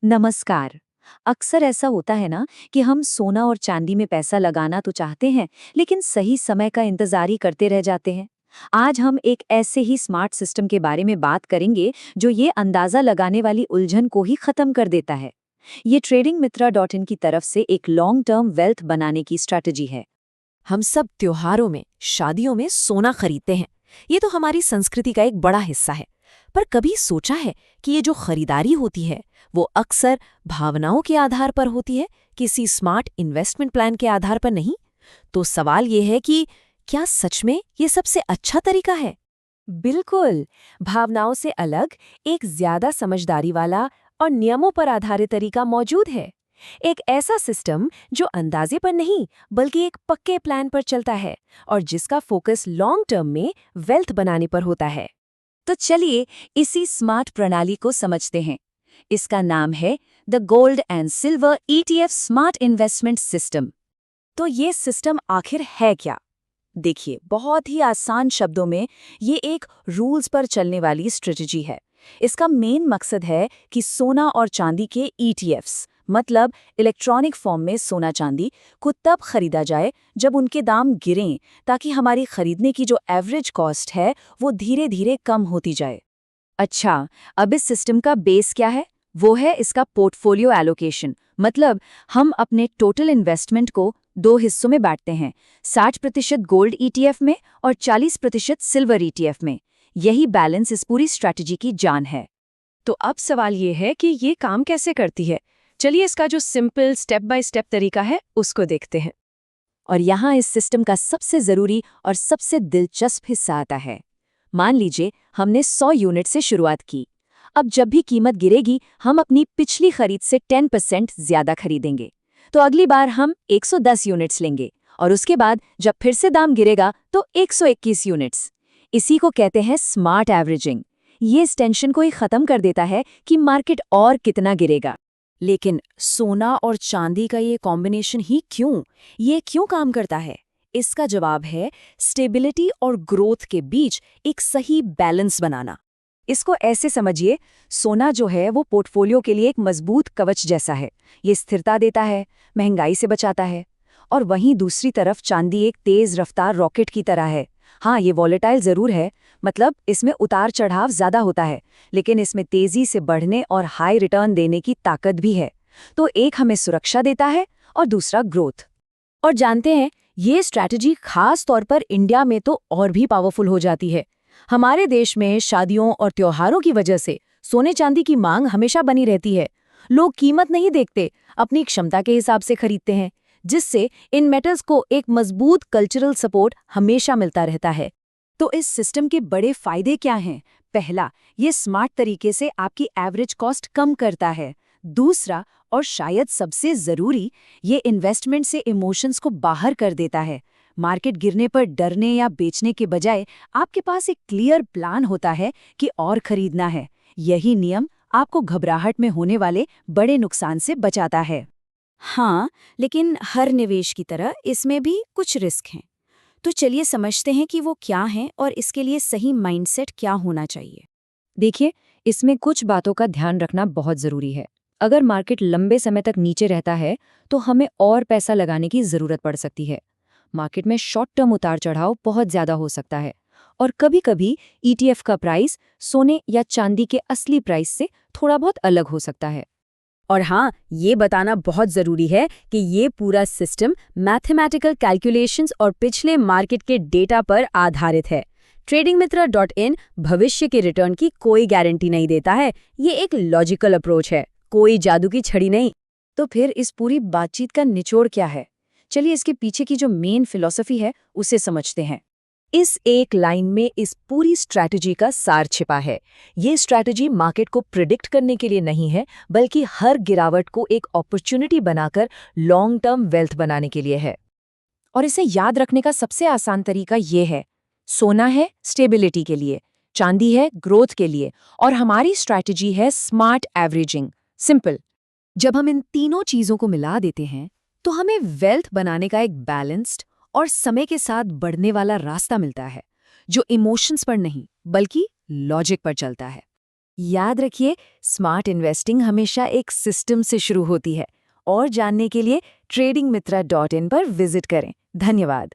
नमस्कार। अक्सर ऐसा होता है ना कि हम सोना और चांदी में पैसा लगाना तो चाहते हैं, लेकिन सही समय का इंतजार ही करते रह जाते हैं। आज हम एक ऐसे ही स्मार्ट सिस्टम के बारे में बात करेंगे जो ये अंदाजा लगाने वाली उलझन को ही खत्म कर देता है। ये ट्रेडिंग मित्रा डॉट इन की तरफ से एक लॉन्ग टर्म वेल्थ बनाने की स्ट्रैटेजी है। हम सब त्योहारों में, शादियों में सोना खरीदते हैं। ये तो हमारी संस्कृति का एक बड़ा हिस्सा है। पर कभी सोचा है कि ये जो खरीदारी होती है, वो अक्सर भावनाओं के आधार पर होती है, किसी स्मार्ट इन्वेस्टमेंट प्लान के आधार पर नहीं? तो सवाल ये है कि क्या सच में ये सबसे अच्छा तरीका है? बिल्कुल। भावनाओं से अलग एक ज्यादा समझदारी वाला और नियमों पर आधारित तरीका मौजूद है। एक ऐसा सिस्टम जो अंदाजे पर नहीं बल्कि एक पक्के प्लान पर चलता है और जिसका फोकस लॉन्ग टर्म में वेल्थ बनाने पर होता है। तो चलिए इसी स्मार्ट प्रणाली को समझते हैं। इसका नाम है the gold and silver ETF smart investment system. तो ये सिस्टम आखिर है क्या? देखिए, बहुत ही आसान शब्दों में ये एक रूल्स पर चलने वाली स्ट्रेटजी है। इसका मेन मकसद है कि सोना और चांदी के ETFs मतलब इलेक्ट्रॉनिक फॉर्म में सोना चांदी को तब खरीदा जाए जब उनके दाम गिरें, ताकि हमारी खरीदने की जो एवरेज कॉस्ट है वो धीरे धीरे कम होती जाए। अच्छा, अब इस सिस्टम का बेस क्या है? वो है इसका पोर्टफोलियो एलोकेशन। मतलब हम अपने टोटल इन्वेस्टमेंट को दो हिस्सों में बांटते हैं, 60% गोल्ड ETF में और 40% सिल्वर ETF में। यही बैलेंस इस पूरी स्ट्रैटेजी की जान है। तो अब सवाल ये है कि ये काम कैसे करती है। चलिए इसका जो सिंपल स्टेप बाय स्टेप तरीका है उसको देखते हैं। और यहाँ इस सिस्टम का सबसे ज़रूरी और सबसे दिलचस्प हिस्सा आता है। मान लीजिए हमने 100 यूनिट से शुरुआत की। अब जब भी कीमत गिरेगी, हम अपनी पिछली खरीद से 10% ज्यादा खरीदेंगे। तो अगली बार हम 110 यूनिट्स लेंगे और उसके बाद जब फिर से दाम गिरेगा तो 121 यूनिट्स। इसी को कहते हैं स्मार्ट एवरेजिंग। ये इस टेंशन को ही खत्म कर देता है कि मार्केट और कितना गिरेगा। लेकिन सोना और चांदी का ये कॉम्बिनेशन ही क्यों? ये क्यों काम करता है? इसका जवाब है स्टेबिलिटी और ग्रोथ के बीच एक सही बैलेंस बनाना। इसको ऐसे समझिए, सोना जो है वो पोर्टफोलियो के लिए एक मजबूत कवच जैसा है। ये स्थिरता देता है, महंगाई से बचाता है। और वहीं दूसरी तरफ चांदी एक तेज रफ्तार रॉकेट की तरह है। हाँ, ये वॉलेटाइल जरूर है, मतलब इसमें उतार चढ़ाव ज्यादा होता है, लेकिन इसमें तेजी से बढ़ने और हाई रिटर्न देने की ताकत भी है। तो एक हमें सुरक्षा देता है और दूसरा ग्रोथ। और जानते हैं, ये स्ट्रैटेजी खास तौर पर इंडिया में तो और भी पावरफुल हो जाती है। हमारे देश में शादियों और त्योहारों की वजह से सोने चांदी की मांग हमेशा बनी रहती है। लोग कीमत नहीं देखते, अपनी क्षमता के हिसाब से खरीदते हैं, जिससे इन मेटल्स को एक मजबूत कल्चरल सपोर्ट हमेशा मिलता रहता है। तो इस सिस्टम के बड़े फायदे क्या हैं? पहला, ये स्मार्ट तरीके से आपकी एवरेज कॉस्ट कम करता है। दूसरा, और शायद सबसे जरूरी, ये इन्वेस्टमेंट से इमोशंस को बाहर कर देता है। मार्केट गिरने पर डरने या बेचने के बजाय आपके पास एक क्लियर प्लान होता है कि और खरीदना है। यही नियम आपको घबराहट में होने वाले बड़े नुकसान से बचाता है। हाँ, लेकिन हर निवेश की तरह इसमें भी कुछ रिस्क हैं। तो चलिए समझते हैं कि वो क्या हैं और इसके लिए सही माइंडसेट क्या होना चाहिए। देखिए, इसमें कुछ बातों का ध्यान रखना बहुत जरूरी है। अगर मार्केट लंबे समय तक नीचे रहता है तो हमें और पैसा लगाने की जरूरत पड़ सकती है। मार्केट में शॉर्ट टर्म उतार चढ़ाव बहुत ज्यादा हो सकता है और कभी-कभी ETF का प्राइस सोने या चांदी के असली प्राइस से थोड़ा बहुत अलग हो सकता है। और हाँ, ये बताना बहुत ज़रूरी है कि ये पूरा सिस्टम मैथमेटिकल कैलकुलेशंस और पिछले मार्केट के डेटा पर आधारित है। tradingmitra.in भविष्य के रिटर्न की कोई गारंटी नहीं देता है। ये एक लॉजिकल अप्रोच है, कोई जादू की छड़ी नहीं। तो फिर इस पूरी बातचीत का निचोड़ क्या है? चलिए इसके पीछे की जो मेन फिलॉसफी है उसे समझते हैं। इस एक लाइन में इस पूरी स्ट्रैटेजी का सार छिपा है। ये स्ट्रैटेजी मार्केट को प्रिडिक्ट करने के लिए नहीं है, बल्कि हर गिरावट को एक अपॉर्चुनिटी बनाकर लॉन्ग टर्म वेल्थ बनाने के लिए है। और इसे याद रखने का सबसे आसान तरीका ये है, सोना है स्टेबिलिटी के लिए, चांदी है ग्रोथ के लिए, और हमारी स्ट्रैटेजी है स्मार्ट एवरेजिंग। सिंपल। जब हम इन तीनों चीजों को मिला देते हैं तो हमें वेल्थ बनाने का एक बैलेंस्ड और समय के साथ बढ़ने वाला रास्ता मिलता है, जो इमोशंस पर नहीं बल्कि लॉजिक पर चलता है। याद रखिए, स्मार्ट इन्वेस्टिंग हमेशा एक सिस्टम से शुरू होती है। और जानने के लिए tradingmitra.in पर विजिट करें। धन्यवाद।